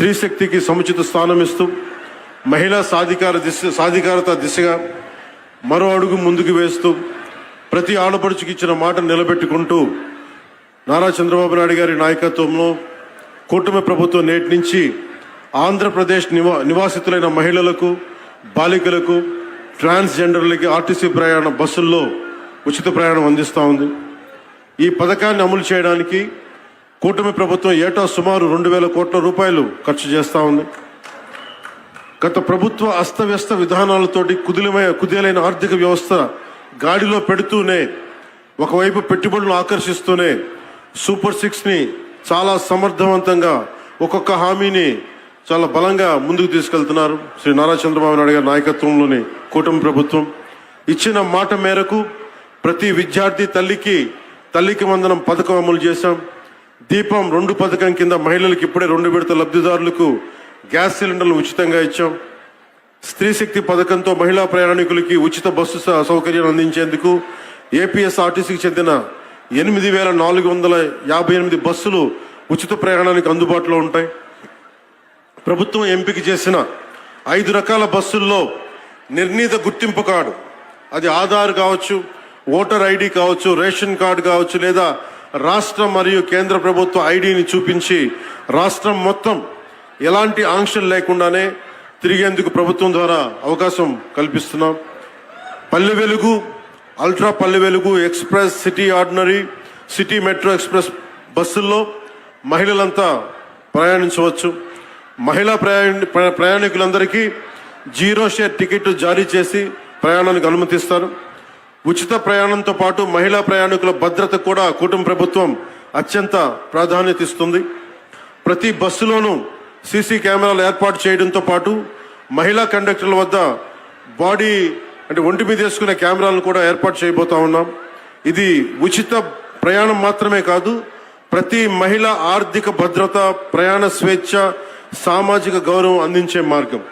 స్త్రీ శక్తికి సముచిత స్థానం ఇస్తూ మహిళా సాధికారత దిశగా మరో అడుగు ముందుకు వేస్తూ ప్రతి ఆడపడుచుకి ఇచ్చిన మాట నిలబెట్టుకుంటూ నారా చంద్రబాబు నాయుడు గారి నాయకత్వంలో కూటమి ప్రభుత్వం నేటి నుంచి ఆంధ్రప్రదేశ్ నివాసితులైన మహిళలకు, బాలికలకు, ట్రాన్స్జెండర్లకి ఆర్టీసీ బస్సుల్లో ఉచిత ప్రయాణం అందిస్తూ ఉంది. ఈ పథకాన్ని అమలు చేయడానికి కూటమి ప్రభుత్వం ఏటా సుమారు 2,000 కోట్ల రూపాయలు ఖర్చు చేస్తూ ఉంది. గత ప్రభుత్వ అస్తవ్యస్త విధానాలతోటి కుదేలైన ఆర్థిక వ్యవస్థ గాడిలో పెడుతూనే, ఒకవైపు పెట్టుబడులను ఆకర్షిస్తూనే సూపర్ 6ని చాలా సమర్థవంతంగా ఒక్కొక్క హామీని చాలా బలంగా ముందుకు తీసుకెళ్తున్నారు శ్రీ నారా చంద్రబాబు నాయుడు గారి నాయకత్వంలోని కూటమి ప్రభుత్వం. ఇచ్చిన మాట మేరకు ప్రతి విద్యార్థి తల్లికి వందనం పథకం అమలు చేశాం. దీపం 2 పథకం కింద మహిళలకు ఇప్పుడే 2 విడత లబ్ధిదారులకు గ్యాస్ సిలిండర్లు ఉచితంగా ఇచ్చాం. స్త్రీ శక్తి పథకంతో మహిళా ప్రయాణికులకి ఉచిత బస్సు సౌకర్యాన్ని అందించేందుకు ఏపీఎస్ఆర్టీసీకి చెందిన 8,458 బస్సులు ఉచిత ప్రయాణానికి అందుబాటులో ఉంటాయి. ప్రభుత్వం ఎంపిక చేసిన 5 రకాల బస్సుల్లో నిర్ణీత గుర్తింపు కార్డు, అది ఆధార్ కావచ్చు, ఓటర్ ఐడి కావచ్చు, రేషన్ కార్డు కావచ్చు, లేదా రాష్ట్ర మరియు కేంద్ర ప్రభుత్వ ఐడిని చూపించి రాష్ట్రం మొత్తం ఎలాంటి ఆంక్షలు లేకుండానే తిరిగేందుకు ప్రభుత్వం ద్వారా అవకాశం కల్పిస్తున్నాం. Palle Velugu, ultra Palle Velugu, express, city ordinary, city metro express బస్సుల్లో మహిళలంతా ప్రయాణించవచ్చు. మహిళా ప్రయాణికులందరికీ 0 షేర్ టికెట్ జారీ చేసి ప్రయాణానికి అనుమతిస్తారు. ఉచిత ప్రయాణంతో పాటు మహిళా ప్రయాణికుల భద్రత కూడా కూటమి ప్రభుత్వం అత్యంత ప్రాధాన్యత ఇస్తుంది. ప్రతి బస్సులోనూ సీసీ కెమెరాలు ఏర్పాటు చేయడంతో పాటు మహిళా కండక్టర్ల వద్ద ఒంటి మీద వేసుకునే కెమెరాలను కూడా ఏర్పాటు చేయబోతా ఉన్నాం. ఇది ఉచిత ప్రయాణం మాత్రమే కాదు, ప్రతి మహిళ ఆర్థిక భద్రత, ప్రయాణ స్వేచ్ఛ, సామాజిక గౌరవం అందించే మార్గం.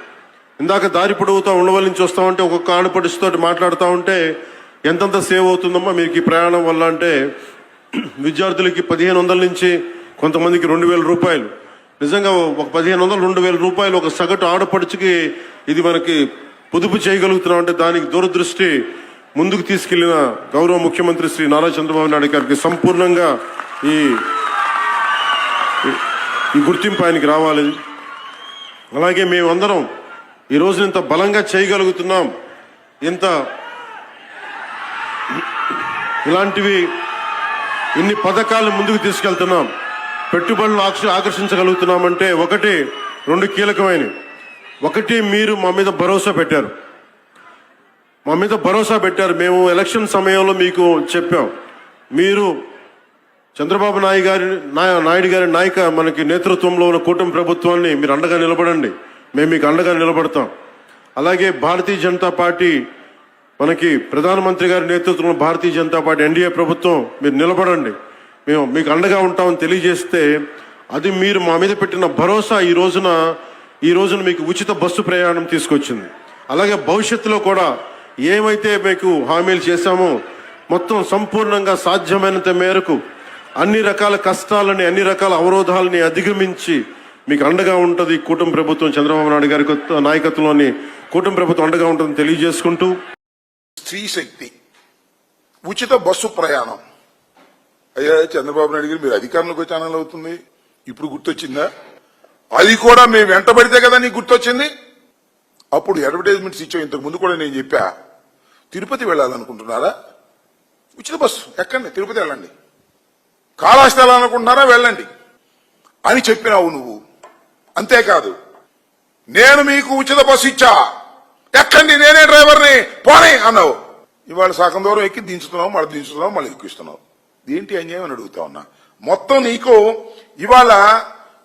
ఇందాక దారి పొడవుతా ఉండవల్లి నుంచి వస్తా ఉంటే ఒక్కొక్క ఆడపడుచుతో మాట్లాడుతూ ఉంటే ఎంతంత సేవ్ అవుతుందమ్మా మీకు ఈ ప్రయాణం వల్ల అంటే, విద్యార్థులకి 1,500 నుంచి కొంతమందికి 2,000 రూపాయలు. నిజంగా ఒక 1,500, 2,000 రూపాయలు ఒక సగటు ఆడపడుచుకి ఇది మనకి పొదుపు చేయగలుగుతున్నాం అంటే దానికి దూరదృష్టి ముందుకు తీసుకెళ్లిన గౌరవ ముఖ్యమంత్రి శ్రీ నారా చంద్రబాబు నాయుడు గారికి సంపూర్ణంగా ఈ గుర్తింపు ఆయనకి రావాలి. అలాగే మేమందరం ఈ రోజు ఇంత బలంగా చేయగలుగుతున్నాం, ఇంత ఇలాంటివి ఇన్ని పథకాలు ముందుకు తీసుకెళ్తున్నాం, పెట్టుబడులను ఆకర్షించగలుగుతున్నామంటే 2 కీలకమైనవి. ఒకటి, మీరు మా మీద భరోసా పెట్టారు. మేము ఎలక్షన్ సమయంలో మీకు చెప్పాం, మీరు చంద్రబాబు నాయుడు గారి మనకి నేతృత్వంలో ఉన్న కూటమి ప్రభుత్వాన్ని మీరు అండగా నిలబడండి, మేము మీకు అండగా నిలబడతాం. అలాగే భారతీయ జనతా పార్టీ, మనకి ప్రధానమంత్రి గారి నేతృత్వంలో భారతీయ జనతా పార్టీ ఎన్డీఏ ప్రభుత్వం, మీరు నిలబడండి, మేము మీకు అండగా ఉంటామని తెలియజేస్తే, అది మీరు మా మీద పెట్టిన భరోసా ఈ రోజున మీకు ఉచిత బస్సు ప్రయాణం తీసుకొచ్చింది. అలాగే భవిష్యత్తులో కూడా ఏమైతే మీకు హామీలు చేశామో మొత్తం సంపూర్ణంగా సాధ్యమైనంత మేరకు అన్ని రకాల కష్టాలని, అన్ని రకాల అవరోధాలని అధిగమించి మీకు అండగా ఉంటుంది కూటమి ప్రభుత్వం. చంద్రబాబు నాయుడు గారి నాయకత్వంలోని కూటమి ప్రభుత్వం అండగా ఉంటుందని తెలియజేసుకుంటూ, స్త్రీ శక్తి ఉచిత బస్సు ప్రయాణం. అయ్యా చంద్రబాబు నాయుడు గారు, మీరు అధికారంలోకి వచ్చే ఛానల్ అవుతుంది, ఇప్పుడు గుర్తొచ్చిందా? అది కూడా మేము వెంటబడితే కదా నీకు గుర్తొచ్చింది. అప్పుడు అడ్వర్టైజ్మెంట్స్ ఇచ్చాం, ఇంతకు ముందు కూడా నేను చెప్పా. తిరుపతి వెళ్ళాలనుకుంటున్నారా? ఉచిత బస్సు ఎక్కండి, తిరుపతి వెళ్ళండి. కాళహస్తి వెళ్ళాలనుకుంటున్నారా? వెళ్ళండి అని చెప్పినావు నువ్వు. అంతేకాదు, నేను మీకు ఉచిత బస్సు ఇచ్చా, ఎక్కండి, నేనే డ్రైవర్ని, పోనీ అన్నావు. ఇవాళ సగం దూరం ఎక్కి దించుతున్నావు, మళ్ళీ ఎక్కిస్తున్నావు. ఏంటి అన్యాయం అని అడుగుతా ఉన్నా. మొత్తం నీకు ఇవాళ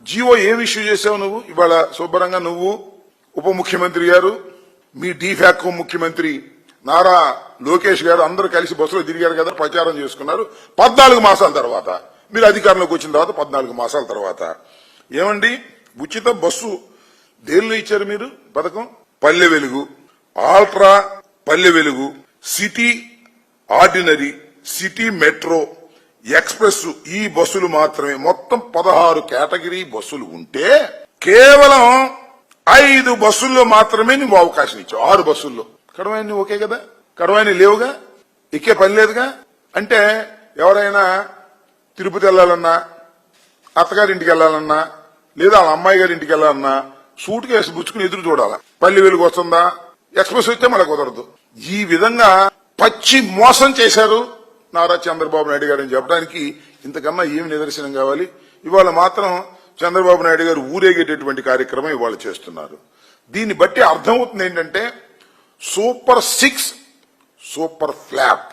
జీవో ఏం ఇష్యూ చేసావు నువ్వు? ఇవాళ శుభ్రంగా నువ్వు, ఉప ముఖ్యమంత్రి గారు, మీ డీఫాక్టో ముఖ్యమంత్రి నారా లోకేష్ గారు అందరూ కలిసి బస్సులో తిరిగారు కదా, ప్రచారం చేసుకున్నారు. 14 మాసాల తర్వాత మీరు అధికారంలోకి వచ్చిన తర్వాత 14 మాసాల తర్వాత ఏమండి ఉచిత బస్సు దేనిలో ఇచ్చారు మీరు పథకం? Palle Velugu, ultra Palle Velugu, city ordinary, city metro, express, ఈ బస్సులు మాత్రమే. మొత్తం 16 కేటగిరీ బస్సులు ఉంటే కేవలం 5 బస్సుల్లో మాత్రమే నువ్వు అవకాశం ఇచ్చావు. 6 బస్సుల్లో. కడవాయిని ఓకే కదా, కడవాయిని లేవుగా, ఎక్కే పని లేదుగా. అంటే ఎవరైనా తిరుపతి వెళ్లాలన్నా, అత్తగారింటికి వెళ్లాలన్నా, లేదా వాళ్ళ అమ్మాయి గారి ఇంటికి వెళ్లాలన్నా సూట్ కేసు పుచ్చుకుని ఎదురు చూడాలా. పల్లి వెలుగు వస్తుందా, ఎక్స్ప్రెస్ వస్తే మళ్ళీ కుదరదు. ఈ విధంగా పచ్చి మోసం చేశారు నారా చంద్రబాబు నాయుడు గారు అని చెప్పడానికి ఇంతకన్నా ఏమి నిదర్శనం కావాలి? ఇవాళ మాత్రం చంద్రబాబు నాయుడు గారు ఊరేగేటటువంటి కార్యక్రమం ఇవాళ చేస్తున్నారు. దీన్ని బట్టి అర్థమవుతుంది ఏంటంటే సూపర్ 6, సూపర్ ఫ్లాప్.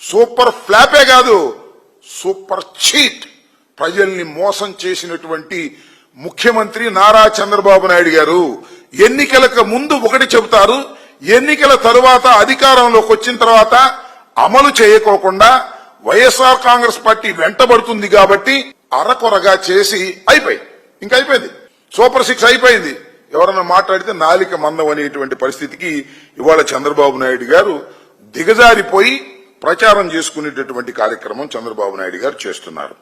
సూపర్ ఫ్లాపే కాదు, సూపర్ చీట్. ప్రజల్ని మోసం చేసినటువంటి ముఖ్యమంత్రి నారా చంద్రబాబు నాయుడు గారు ఎన్నికలకు ముందు ఒకటి చెబుతారు, ఎన్నికల తరువాత అధికారంలోకి వచ్చిన తర్వాత అమలు చేయకోకుండా వైఎస్ఆర్ కాంగ్రెస్ పార్టీ వెంటబడుతుంది కాబట్టి అరకొరగా చేసి ఇంకా అయిపోయింది. సూపర్ 6 అయిపోయింది. ఎవరన్నా మాట్లాడితే నాలిక మందం అనేటువంటి పరిస్థితికి ఇవాళ చంద్రబాబు నాయుడు గారు దిగజారిపోయి ప్రచారం చేసుకునేటటువంటి కార్యక్రమం చంద్రబాబు నాయుడు గారు చేస్తున్నారు.